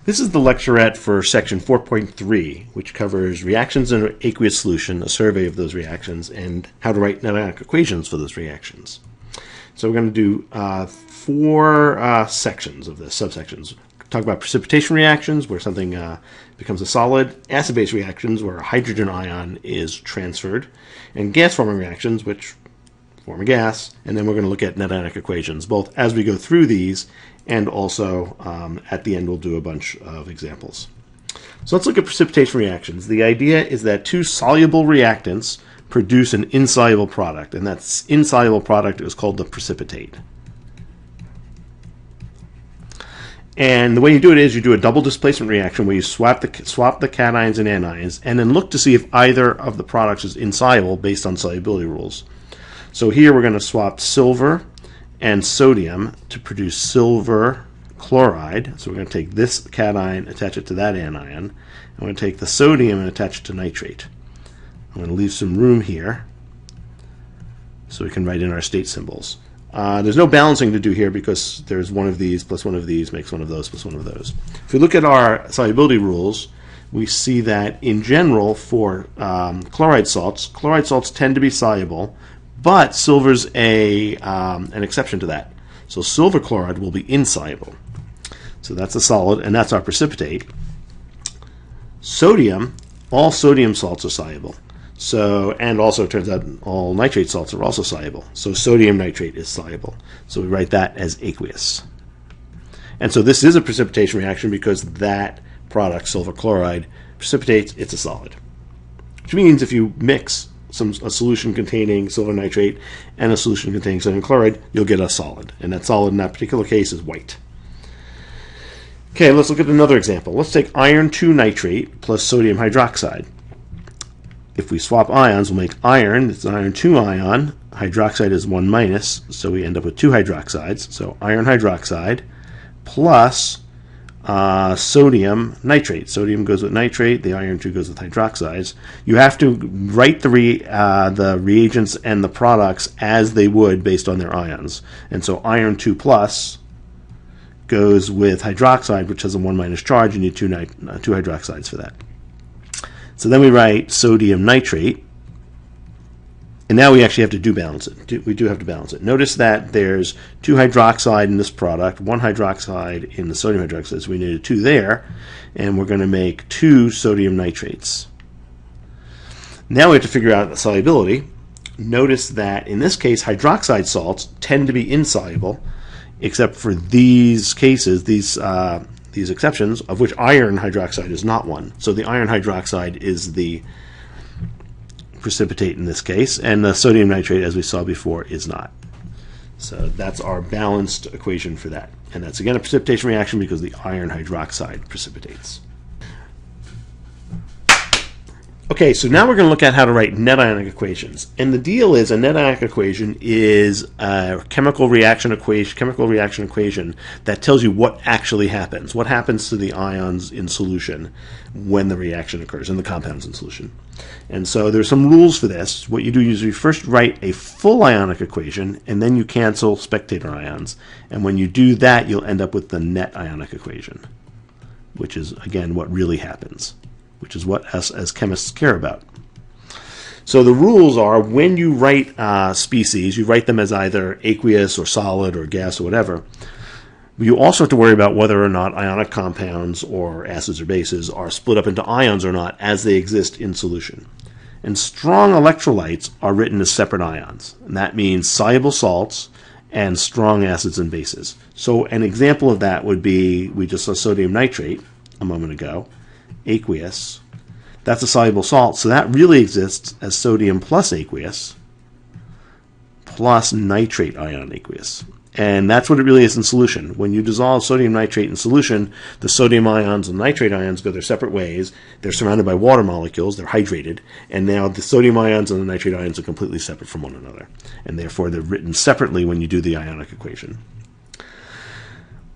This is the lecturette for section 4.3, which covers reactions in an aqueous solution, a survey of those reactions, and how to write Netionic equations for those reactions. So we're going to do four sections of this, subsections. Talk about precipitation reactions, where something becomes a solid, acid-base reactions, where a hydrogen ion is transferred, and gas-forming reactions, which form a gas, and then we're going to look at Netionic equations, both as we go through these, and also at the end we'll do a bunch of examples. So let's look at precipitation reactions. The idea is that two soluble reactants produce an insoluble product, and that insoluble product is called the precipitate. And the way you do it is you do a double displacement reaction where you swap the cations and anions, and then look to see if either of the products is insoluble based on solubility rules. So here we're going to swap silver and sodium to produce silver chloride. So we're going to take this cation, attach it to that anion. I'm going to take the sodium and attach it to nitrate. I'm going to leave some room here so we can write in our state symbols. There's no balancing to do here because there's one of these plus one of these makes one of those plus one of those. If we look at our solubility rules, we see that in general for chloride salts tend to be soluble, but silver's an exception to that. So silver chloride will be insoluble. So that's a solid, and that's our precipitate. Sodium, all sodium salts are soluble. So, and also it turns out all nitrate salts are also soluble. So sodium nitrate is soluble. So we write that as aqueous. And so this is a precipitation reaction because that product, silver chloride, precipitates, it's a solid. Which means if you mix a solution containing silver nitrate and a solution containing sodium chloride, you'll get a solid. And that solid in that particular case is white. Okay, let's look at another example. Let's take iron 2 nitrate plus sodium hydroxide. If we swap ions, we'll make iron. It's an iron 2 ion. Hydroxide is 1 minus, so we end up with 2 hydroxides. So iron hydroxide plus sodium nitrate. Sodium goes with nitrate. The iron 2 goes with hydroxides. You have to write the reagents and the products as they would based on their ions. And so iron 2 plus goes with hydroxide, which has a 1 minus charge. You need two hydroxides for that. So then we write sodium nitrate, and now we actually have to balance it. We do have to balance it. Notice that there's 2 hydroxide in this product, 1 hydroxide in the sodium hydroxide, so we needed 2 there, and we're going to make 2 sodium nitrates. Now we have to figure out the solubility. Notice that in this case, hydroxide salts tend to be insoluble, except for these cases, these exceptions, of which iron hydroxide is not one. So the iron hydroxide is the precipitate in this case, and the sodium nitrate, as we saw before, is not. So that's our balanced equation for that. And that's again a precipitation reaction because the iron hydroxide precipitates. Okay, so now we're going to look at how to write Netionic equations. And the deal is a Netionic equation is a chemical reaction equation that tells you what actually happens. What happens to the ions in solution when the reaction occurs, and the compounds in solution. And so there's some rules for this. What you do is you first write a full ionic equation, and then you cancel spectator ions. And when you do that, you'll end up with the net ionic equation, which is, again, what really happens, which is what us as chemists care about. So the rules are when you write species, you write them as either aqueous or solid or gas or whatever. You also have to worry about whether or not ionic compounds or acids or bases are split up into ions or not as they exist in solution. And strong electrolytes are written as separate ions. And that means soluble salts and strong acids and bases. So an example of that would be, we just saw sodium nitrate a moment ago, aqueous. That's a soluble salt, so that really exists as sodium plus aqueous plus nitrate ion aqueous. And that's what it really is in solution. When you dissolve sodium nitrate in solution, the sodium ions and nitrate ions go their separate ways. They're surrounded by water molecules, they're hydrated, and now the sodium ions and the nitrate ions are completely separate from one another. And therefore they're written separately when you do the ionic equation.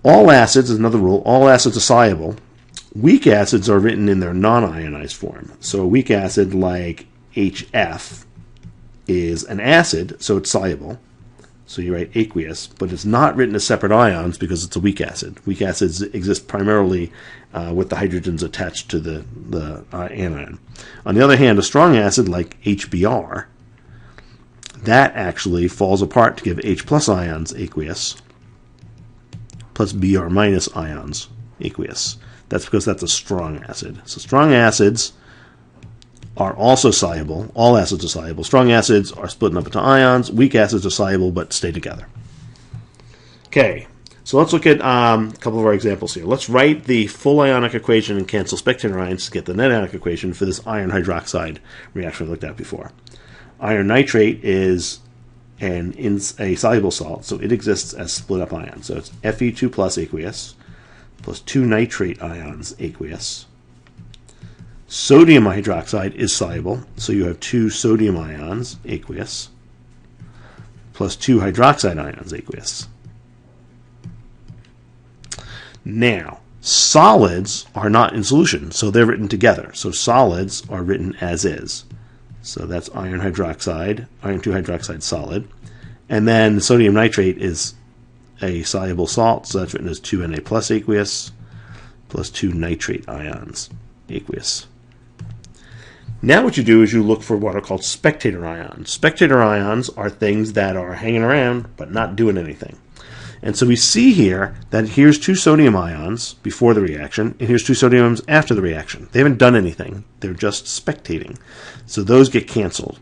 All acids is another rule. All acids are soluble. Weak acids are written in their non-ionized form. So a weak acid like HF is an acid, so it's soluble. So you write aqueous, but it's not written as separate ions because it's a weak acid. Weak acids exist primarily with the hydrogens attached to the anion. On the other hand, a strong acid like HBr, that actually falls apart to give H plus ions aqueous, plus Br minus ions aqueous. That's because that's a strong acid. So strong acids are also soluble. All acids are soluble. Strong acids are splitting up into ions. Weak acids are soluble but stay together. Okay, so let's look at a couple of our examples here. Let's write the full ionic equation and cancel spectator ions to get the net ionic equation for this iron hydroxide reaction we looked at before. Iron nitrate is a soluble salt, so it exists as split up ions. So it's Fe2 plus aqueous, plus 2 nitrate ions aqueous. Sodium hydroxide is soluble, so you have 2 sodium ions aqueous, plus 2 hydroxide ions aqueous. Now, solids are not in solution, so they're written together. So solids are written as is. So that's iron 2 hydroxide solid. And then sodium nitrate is a soluble salt, so that's written as 2Na plus aqueous, plus 2 nitrate ions aqueous. Now what you do is you look for what are called spectator ions. Spectator ions are things that are hanging around but not doing anything. And so we see here that here's 2 sodium ions before the reaction, and here's 2 sodiums after the reaction. They haven't done anything. They're just spectating. So those get canceled.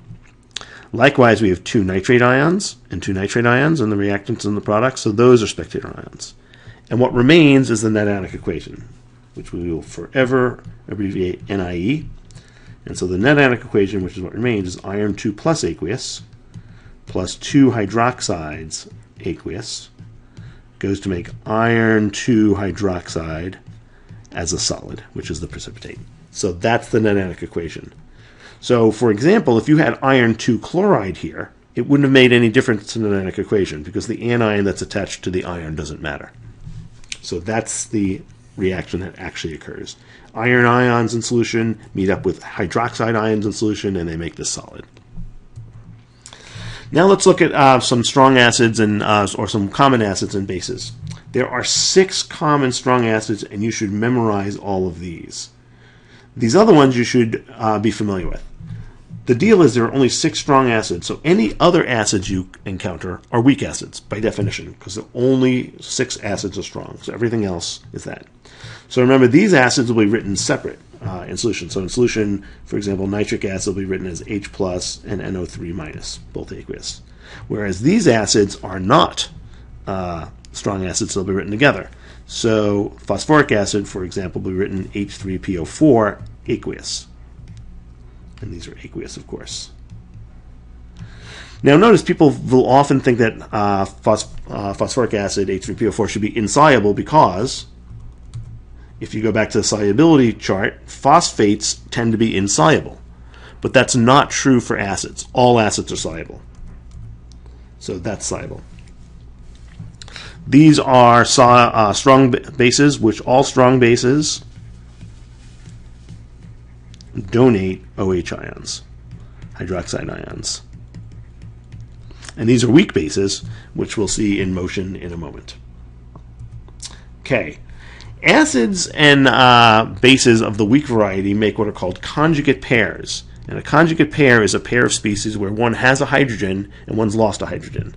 Likewise, we have 2 nitrate ions and 2 nitrate ions in the reactants and the products, so those are spectator ions. And what remains is the net ionic equation, which we will forever abbreviate NIE. And so the net ionic equation, which is what remains, is iron 2 plus aqueous, plus 2 hydroxides aqueous, goes to make iron 2 hydroxide as a solid, which is the precipitate. So that's the net ionic equation. So, for example, if you had iron 2 chloride here, it wouldn't have made any difference in the net ionic equation because the anion that's attached to the iron doesn't matter. So that's the reaction that actually occurs. Iron ions in solution meet up with hydroxide ions in solution, and they make this solid. Now let's look at some strong acids and or some common acids and bases. There are 6 common strong acids, and you should memorize all of these. These other ones you should be familiar with. The deal is there are only 6 strong acids, so any other acids you encounter are weak acids by definition, because only 6 acids are strong, so everything else is that. So remember, these acids will be written separate in solution. So in solution, for example, nitric acid will be written as H plus and NO3 minus, both aqueous. Whereas these acids are not strong acids, they'll be written together. So phosphoric acid, for example, will be written H3PO4 aqueous. And these are aqueous, of course. Now notice people will often think that phosphoric acid, H3PO4, should be insoluble because if you go back to the solubility chart, phosphates tend to be insoluble. But that's not true for acids. All acids are soluble. So that's soluble. These are strong bases, which all strong bases donate OH ions, hydroxide ions. And these are weak bases, which we'll see in motion in a moment. Okay. Acids and bases of the weak variety make what are called conjugate pairs. And a conjugate pair is a pair of species where one has a hydrogen and one's lost a hydrogen.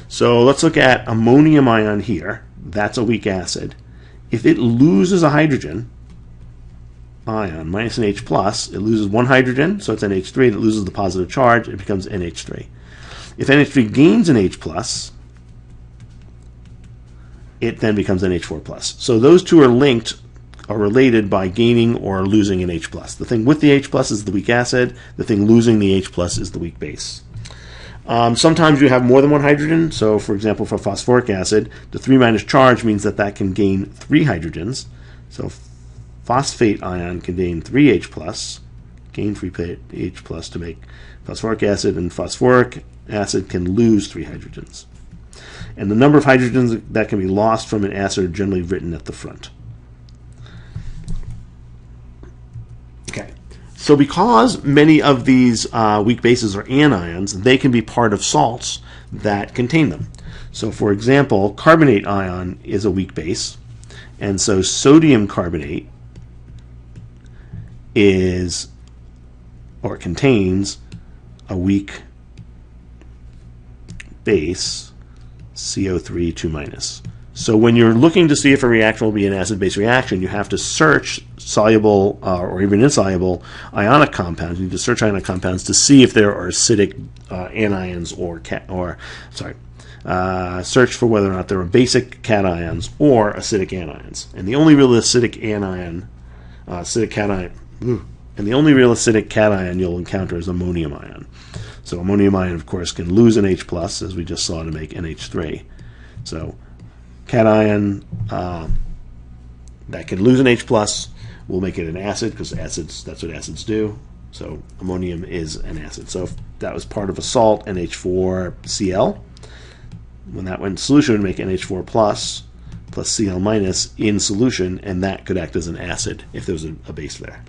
So let's look at ammonium ion here. That's a weak acid. If it loses a hydrogen, ion minus an H plus, it loses one hydrogen, so it's NH3, and it loses the positive charge, it becomes NH3. If NH3 gains an H plus, it then becomes NH4 plus. So those two are linked, are related by gaining or losing an H plus. The thing with the H plus is the weak acid. The thing losing the H plus is the weak base. Sometimes you have more than one hydrogen. So, for example, for phosphoric acid, the 3 minus charge means that that can gain 3 hydrogens. So phosphate ion can gain 3 H plus, gain 3 H plus to make phosphoric acid, and phosphoric acid can lose 3 hydrogens. And the number of hydrogens that can be lost from an acid are generally written at the front. Okay, so because many of these weak bases are anions, they can be part of salts that contain them. So for example, carbonate ion is a weak base, and so sodium carbonate is, or contains, a weak base, CO3 2-. So when you're looking to see if a reaction will be an acid-base reaction, you have to search soluble or even insoluble ionic compounds. You need to search ionic compounds to see if there are acidic anions search for whether or not there are basic cations or acidic anions. And the only real acidic cation you'll encounter is ammonium ion. So ammonium ion, of course, can lose an H+, as we just saw, to make NH3. So cation that can lose an H+, will make it an acid, because acids, that's what acids do. So ammonium is an acid. So if that was part of a salt, NH4Cl, when that went in solution, it would make NH4 plus Cl minus in solution, and that could act as an acid if there was a base there.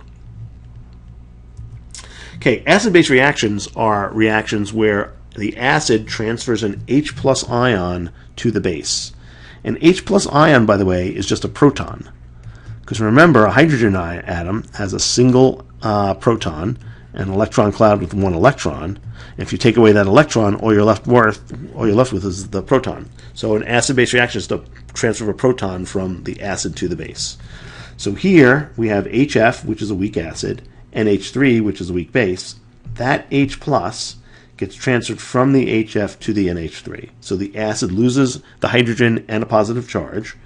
Okay, acid-base reactions are reactions where the acid transfers an H+ ion to the base. An H+ ion, by the way, is just a proton. Because remember, a hydrogen atom has a single proton, an electron cloud with one electron. If you take away that electron, all you're left with is the proton. So an acid-base reaction is to transfer a proton from the acid to the base. So here we have HF, which is a weak acid, NH3, which is a weak base. That H+ gets transferred from the HF to the NH3. So the acid loses the hydrogen and a positive charge.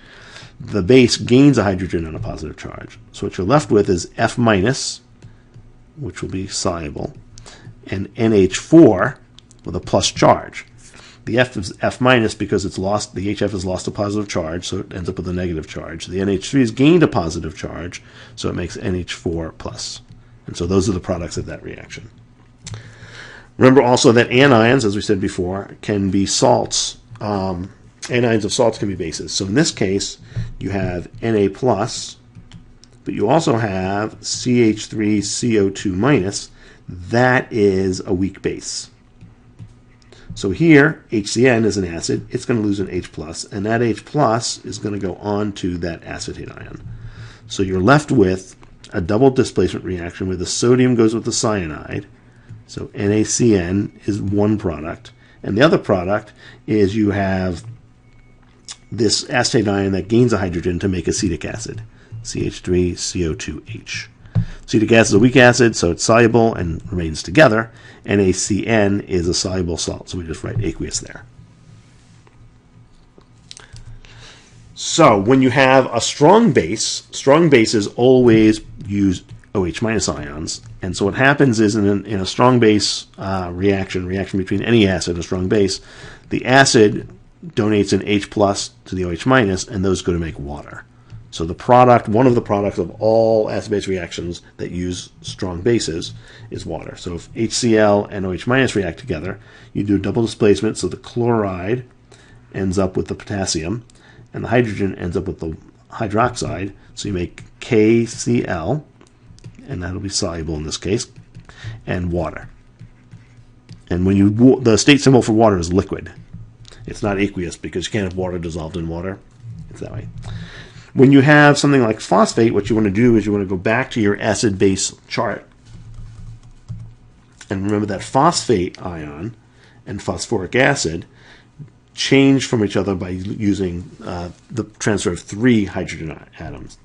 The base gains a hydrogen and a positive charge. So what you're left with is F-, which will be soluble, and NH4 with a plus charge. The F is F- because it's lost, the HF has lost a positive charge, so it ends up with a negative charge. The NH3 has gained a positive charge, so it makes NH4+. And so those are the products of that reaction. Remember also that anions, as we said before, can be salts. Anions of salts can be bases. So in this case, you have Na+, but you also have CH3CO2-. That is a weak base. So here, HCN is an acid. It's going to lose an H+, and that H+ is going to go on to that acetate ion. So you're left with a double displacement reaction where the sodium goes with the cyanide. So NaCN is one product. And the other product is you have this acetate ion that gains a hydrogen to make acetic acid, CH3CO2H. Acetic acid is a weak acid, so it's soluble and remains together. NaCN is a soluble salt, so we just write aqueous there. So when you have a strong bases always use OH- ions. And so what happens is in a strong base reaction between any acid and a strong base, the acid donates an H+ to the OH-, and those go to make water. So the product, one of the products of all acid-base reactions that use strong bases is water. So if HCl and OH- react together, you do a double displacement, so the chloride ends up with the potassium, and the hydrogen ends up with the hydroxide, so you make KCl, and that'll be soluble in this case, and water. And when the state symbol for water is liquid. It's not aqueous because you can't have water dissolved in water. It's that way. When you have something like phosphate, what you want to do is you want to go back to your acid-base chart. And remember that phosphate ion and phosphoric acid change from each other by using the transfer of three hydrogen ions.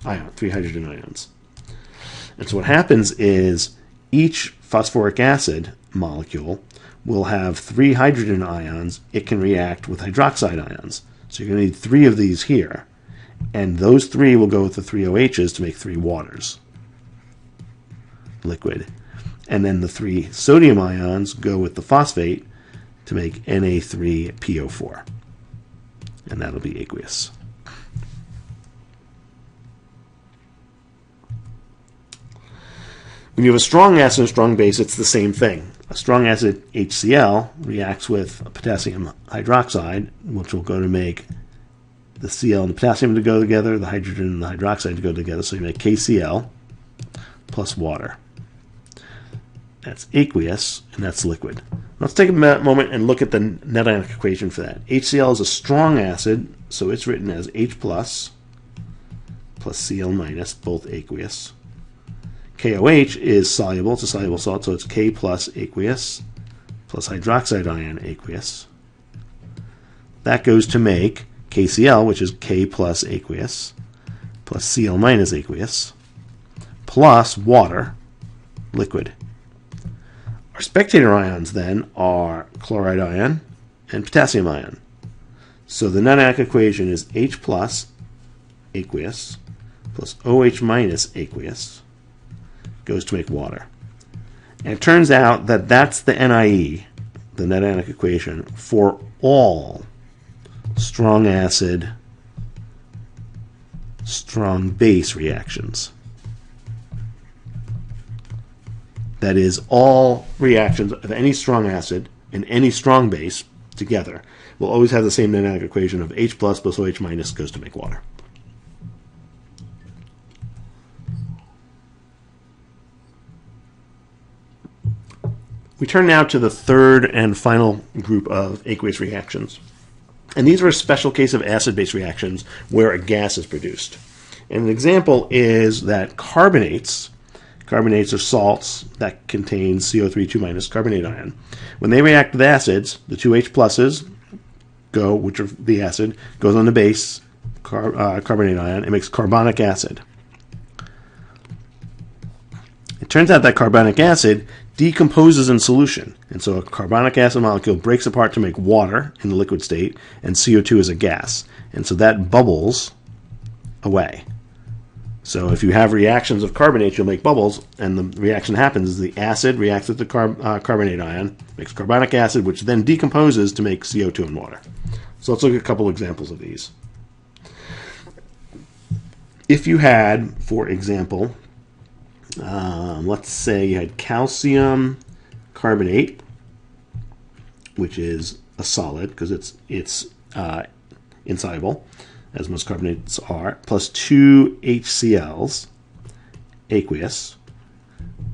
And so what happens is each phosphoric acid molecule will have three hydrogen ions. It can react with hydroxide ions. So you're going to need three of these here. And those three will go with the three OHs to make three waters, liquid. And then the three sodium ions go with the phosphate to make Na3PO4. And that'll be aqueous. When you have a strong acid and a strong base, it's the same thing. A strong acid, HCl, reacts with potassium hydroxide, which will go to make the Cl and the potassium to go together, the hydrogen and the hydroxide to go together, so you make KCl plus water. that's aqueous, and that's liquid. Let's take a moment and look at the Netionic equation for that. HCl is a strong acid, so it's written as H plus Cl minus, both aqueous. KOH is soluble, it's a soluble salt, so it's K plus aqueous plus hydroxide ion aqueous. That goes to make KCl, which is K plus aqueous plus Cl minus aqueous plus water, liquid. Our spectator ions then are chloride ion and potassium ion. So the Netionic equation is H plus aqueous plus OH minus aqueous goes to make water. And it turns out that that's the NIE, the Netionic equation, for all strong acid, strong base reactions. That is, all reactions of any strong acid and any strong base together will always have the same Netionic equation of H plus OH minus goes to make water. We turn now to the third and final group of aqueous reactions. And these are a special case of acid-base reactions where a gas is produced. And an example is that carbonates are salts that contain CO3 2- carbonate ion. When they react with acids, the two H pluses go, which are the acid, goes on the base, carbonate ion, it makes carbonic acid. It turns out that carbonic acid decomposes in solution. And so a carbonic acid molecule breaks apart to make water in the liquid state, and CO2 is a gas. And so that bubbles away. So if you have reactions of carbonates, you'll make bubbles, and the reaction happens is the acid reacts with the carbonate ion, makes carbonic acid, which then decomposes to make CO2 and water. So let's look at a couple examples of these. If you had, for example, let's say you had calcium carbonate, which is a solid because it's insoluble, as most carbonates are, plus 2 HCl's, aqueous.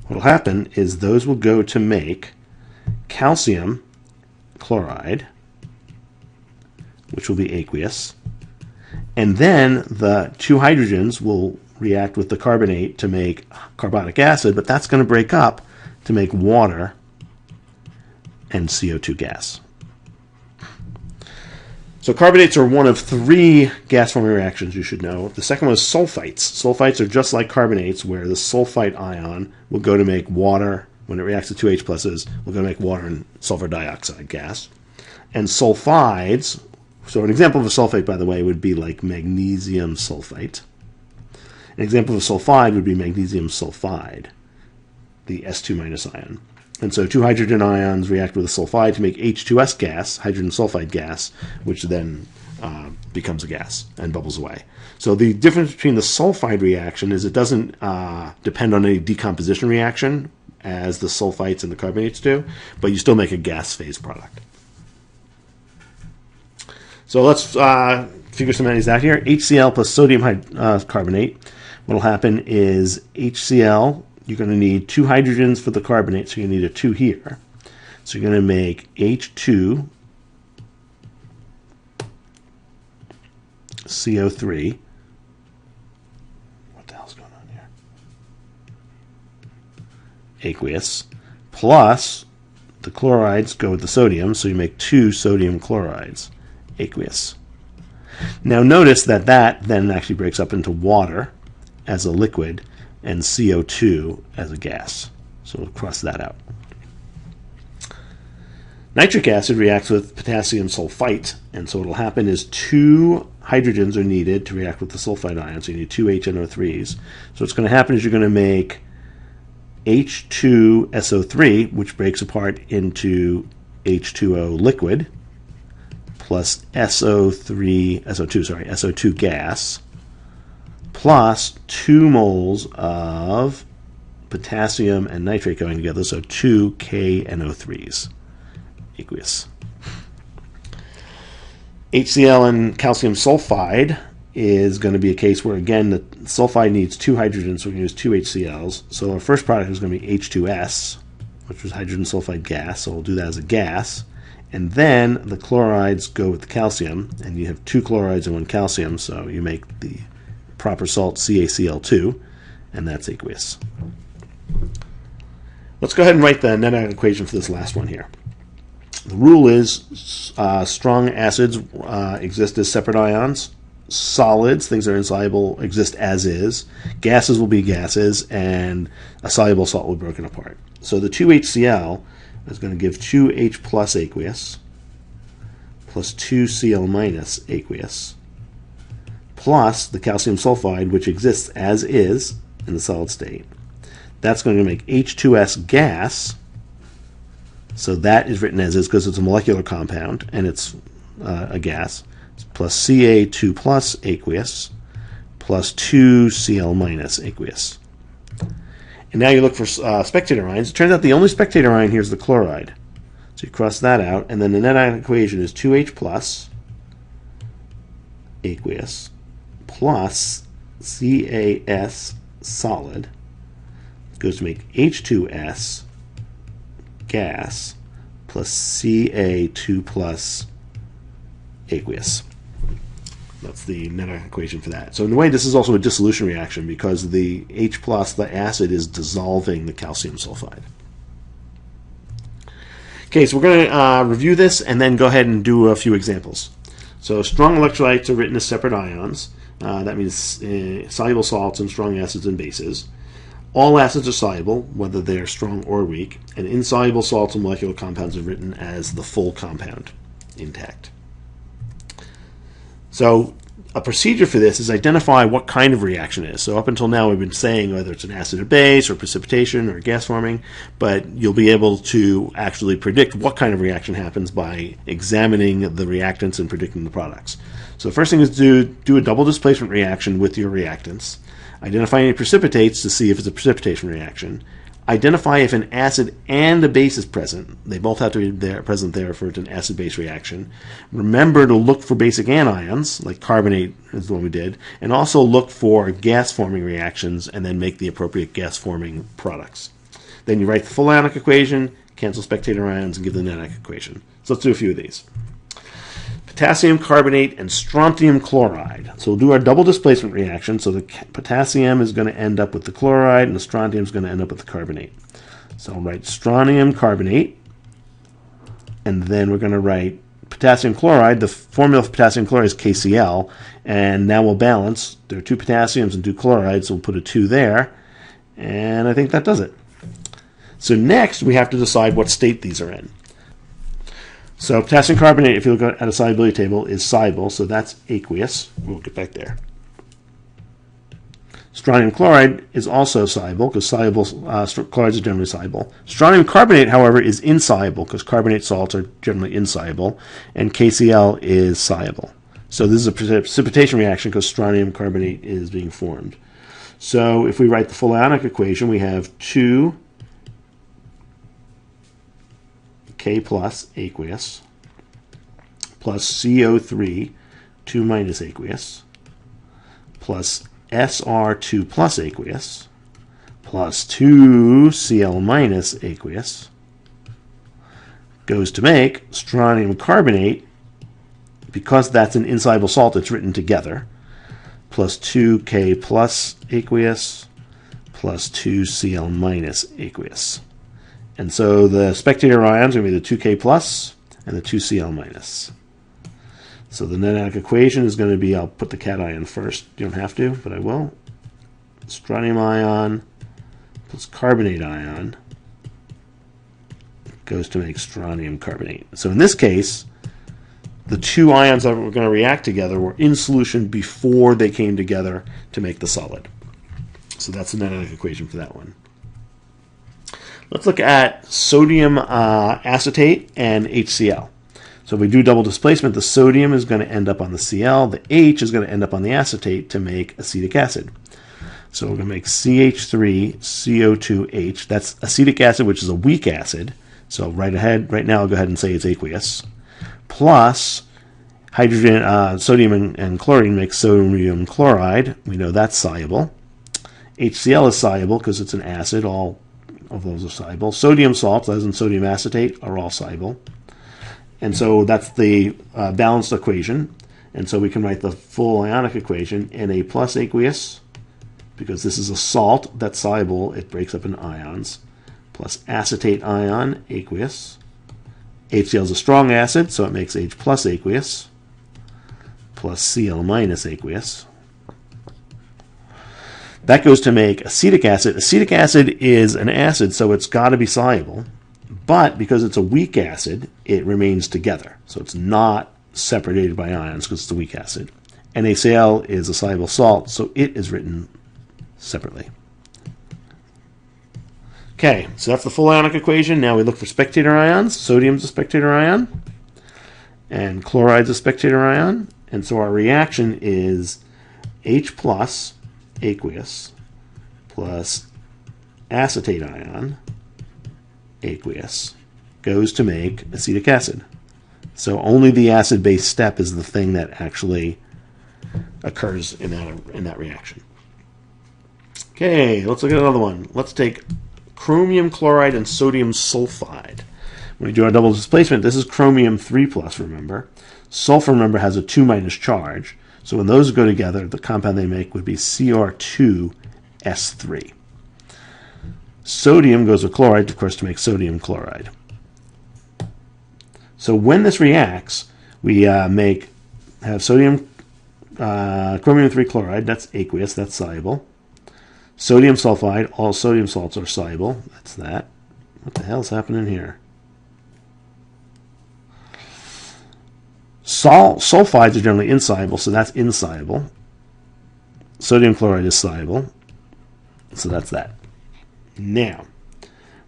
What will happen is those will go to make calcium chloride, which will be aqueous, and then the two hydrogens will react with the carbonate to make carbonic acid, but that's going to break up to make water and CO2 gas. So carbonates are one of 3 gas-forming reactions you should know. The second one is sulfites. Sulfites are just like carbonates, where the sulfite ion will go to make water. When it reacts to 2 H pluses, will go to make water and sulfur dioxide gas. And sulfides, so an example of a sulfate, by the way, would be like magnesium sulfite. An example of a sulfide would be magnesium sulfide, the S2- ion. And so 2 hydrogen ions react with a sulfide to make H2S gas, hydrogen sulfide gas, which then becomes a gas and bubbles away. So the difference between the sulfide reaction is it doesn't depend on any decomposition reaction as the sulfites and the carbonates do, but you still make a gas phase product. So let's figure some of these out here. HCl plus sodium carbonate. What will happen is HCl, you're going to need 2 hydrogens for the carbonate, so you need a 2 here. So you're going to make H2 CO3. What the hell's going on here? Aqueous. Plus, the chlorides go with the sodium, so you make 2 sodium chlorides. Aqueous. Now notice that then actually breaks up into water as a liquid and CO2 as a gas. So we'll cross that out. Nitric acid reacts with potassium sulfite, and so what will happen is 2 hydrogens are needed to react with the sulfite ion, so you need 2 HNO3s. So what's going to happen is you're going to make H2SO3, which breaks apart into H2O liquid, plus SO2 gas, plus 2 moles of potassium and nitrate going together, so 2 KNO3s, aqueous. HCl and calcium sulfide is going to be a case where, again, the sulfide needs 2 hydrogens, so we can use 2 HCl's. So our first product is going to be H2S, which was hydrogen sulfide gas, so we'll do that as a gas. And then the chlorides go with the calcium, and you have 2 chlorides and 1 calcium, so you make the proper salt CaCl2, and that's aqueous. Let's go ahead and write the net ion equation for this last one here. The rule is strong acids exist as separate ions. Solids, things that are insoluble, exist as is. Gases will be gases, and a soluble salt will be broken apart. So the 2HCl is going to give 2H plus aqueous plus 2Cl minus aqueous plus the calcium sulfide, which exists as is in the solid state. That's going to make H2S gas. So that is written as is because it's a molecular compound and it's a gas. Plus Ca2 plus aqueous plus 2Cl minus aqueous. And now you look for spectator ions. It turns out the only spectator ion here is the chloride. So you cross that out, and then the net ion equation is 2H plus aqueous plus CaS solid goes to make H2S gas plus Ca2 plus aqueous. That's the net ion equation for that. So in a way, this is also a dissolution reaction because the H plus, the acid, is dissolving the calcium sulfide. Okay, so we're going to review this and then go ahead and do a few examples. So strong electrolytes are written as separate ions. That means soluble salts and strong acids and bases. All acids are soluble, whether they are strong or weak, and insoluble salts and molecular compounds are written as the full compound, intact. So a procedure for this is identify what kind of reaction it is. So up until now we've been saying whether it's an acid or base or precipitation or gas forming, but you'll be able to actually predict what kind of reaction happens by examining the reactants and predicting the products. So the first thing is to do a double displacement reaction with your reactants. Identify any precipitates to see if it's a precipitation reaction. Identify if an acid and a base is present. They both have to be present there for an acid-base reaction. Remember to look for basic anions, like carbonate is the one we did, and also look for gas-forming reactions and then make the appropriate gas-forming products. Then you write the full ionic equation, cancel spectator ions, and give the net ionic equation. So let's do a few of these. Potassium carbonate and strontium chloride. So we'll do our double displacement reaction. So the potassium is going to end up with the chloride and the strontium is going to end up with the carbonate. So I'll write strontium carbonate, and then we're going to write potassium chloride. The formula for potassium chloride is KCl, and now we'll balance. There are 2 potassiums and 2 chlorides, so we'll put a 2 there, and I think that does it. So next we have to decide what state these are in. So potassium carbonate, if you look at a solubility table, is soluble, so that's aqueous. We'll get back there. Strontium chloride is also soluble because soluble chlorides are generally soluble. Strontium carbonate, however, is insoluble because carbonate salts are generally insoluble, and KCl is soluble. So this is a precipitation reaction because strontium carbonate is being formed. So if we write the full ionic equation, we have 2 K plus aqueous plus CO3 2 minus aqueous plus SR2 plus aqueous plus 2Cl minus aqueous goes to make strontium carbonate. Because that's an insoluble salt, it's written together, plus 2K plus aqueous plus 2Cl minus aqueous. And so the spectator ions are going to be the 2K plus and the 2Cl minus. So the net ionic equation is going to be, I'll put the cation first. You don't have to, but I will. Strontium ion plus carbonate ion goes to make strontium carbonate. So in this case, the 2 ions that were going to react together were in solution before they came together to make the solid. So that's the net ionic equation for that one. Let's look at sodium acetate and HCl. So if we do double displacement, the sodium is going to end up on the Cl, the H is going to end up on the acetate to make acetic acid. So we're going to make CH3CO2H. That's acetic acid, which is a weak acid. So right now I'll go ahead and say it's aqueous. Plus hydrogen, sodium and chlorine makes sodium chloride. We know that's soluble. HCl is soluble because it's an acid. All of those are soluble. Sodium salts, as in sodium acetate, are all soluble. And so that's the balanced equation. And so we can write the full ionic equation, Na plus aqueous, because this is a salt that's soluble, it breaks up into ions, plus acetate ion, aqueous. HCl is a strong acid, so it makes H plus aqueous, plus Cl minus aqueous. That goes to make acetic acid. Acetic acid is an acid, so it's got to be soluble. But because it's a weak acid, it remains together. So it's not separated by ions because it's a weak acid. NaCl is a soluble salt, so it is written separately. Okay, so that's the full ionic equation. Now we look for spectator ions. Sodium's a spectator ion, and chloride's a spectator ion. And so our reaction is H plus aqueous plus acetate ion aqueous goes to make acetic acid. So only the acid-base step is the thing that actually occurs in that reaction. Okay, let's look at another one. Let's take chromium chloride and sodium sulfide. When we do our double displacement, this is chromium 3+, remember. Sulfur, remember, has a 2- charge. So when those go together, the compound they make would be Cr2S3. Sodium goes with chloride, of course, to make sodium chloride. So when this reacts, we have sodium, chromium 3 chloride, that's aqueous, that's soluble. Sodium sulfide, all sodium salts are soluble. That's that. What the hell's happening here? Sulfides are generally insoluble, so that's insoluble. Sodium chloride is soluble, so that's that. Now,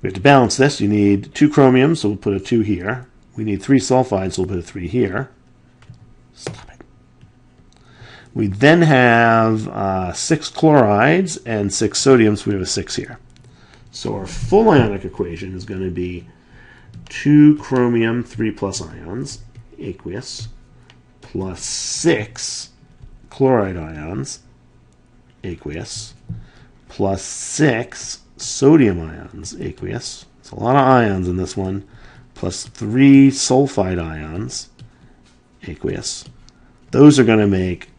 we have to balance this. You need 2 chromiums, so we'll put a 2 here. We need 3 sulfides, so we'll put a 3 here. Stop it. We then have 6 chlorides and 6 sodiums, so we have a 6 here. So our full ionic equation is going to be 2 chromium 3+ ions, aqueous, plus 6 chloride ions, aqueous, plus 6 sodium ions, aqueous. It's a lot of ions in this one, plus 3 sulfide ions, aqueous. Those are going to make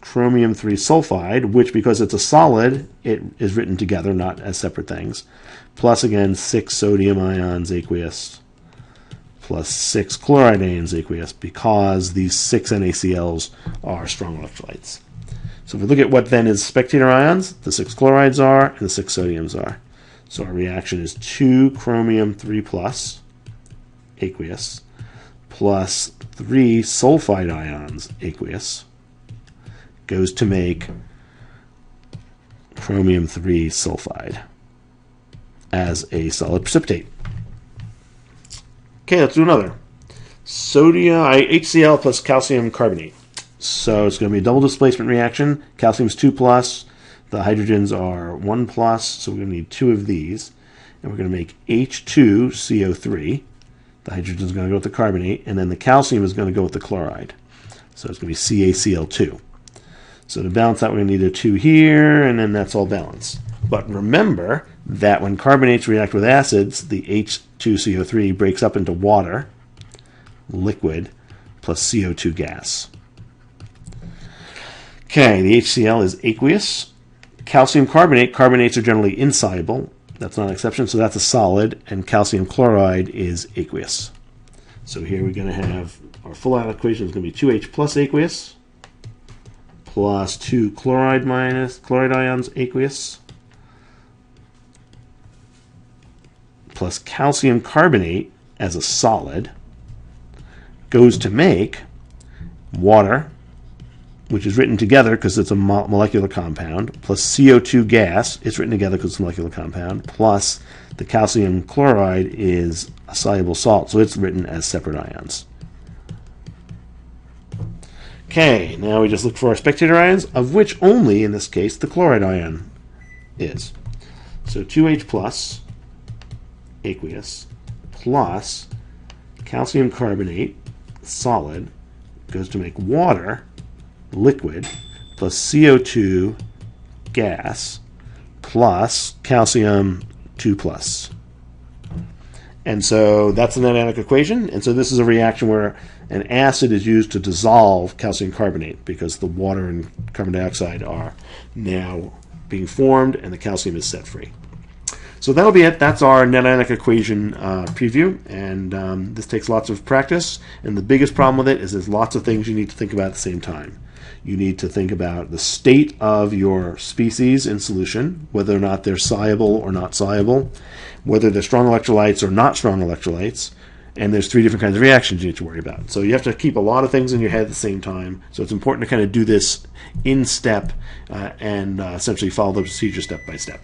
chromium 3 sulfide, which, because it's a solid, it is written together, not as separate things, plus again 6 sodium ions, aqueous, plus 6 chloride ions, aqueous, because these 6 NaCl's are strong electrolytes. So if we look at what then is spectator ions, the 6 chlorides are and the 6 sodiums are. So our reaction is 2 chromium 3+ aqueous plus 3 sulfide ions, aqueous, goes to make chromium 3 sulfide as a solid precipitate. Okay, let's do another. HCl plus calcium carbonate. So it's going to be a double displacement reaction. Calcium is 2+, the hydrogens are 1+, so we're going to need 2 of these. And we're going to make H2CO3. The hydrogen is going to go with the carbonate, and then the calcium is going to go with the chloride. So it's going to be CaCl2. So to balance that, we're going to need a 2 here, and then that's all balanced. But remember that when carbonates react with acids, the H2CO3 breaks up into water, liquid, plus CO2 gas. Okay, the HCl is aqueous. Calcium carbonate, carbonates are generally insoluble. That's not an exception, so that's a solid, and calcium chloride is aqueous. So here we're going to have our full ionic equation is going to be 2H plus aqueous plus 2 chloride ions aqueous plus calcium carbonate as a solid goes to make water, which is written together because it's a molecular compound, plus CO2 gas, it's written together because it's a molecular compound, plus the calcium chloride is a soluble salt, so it's written as separate ions. Okay, now we just look for our spectator ions, of which only, in this case, the chloride ion is. So 2H plus aqueous plus calcium carbonate, solid, goes to make water, liquid, plus CO2 gas, plus calcium 2 plus. And so that's the Netionic equation. And so this is a reaction where an acid is used to dissolve calcium carbonate because the water and carbon dioxide are now being formed and the calcium is set free. So that'll be it. That's our Netionic equation preview. And this takes lots of practice. And the biggest problem with it is there's lots of things you need to think about at the same time. You need to think about the state of your species in solution, whether or not they're soluble or not soluble, whether they're strong electrolytes or not strong electrolytes, and there's 3 different kinds of reactions you need to worry about. So you have to keep a lot of things in your head at the same time. So it's important to kind of do this in step and essentially follow the procedure step by step.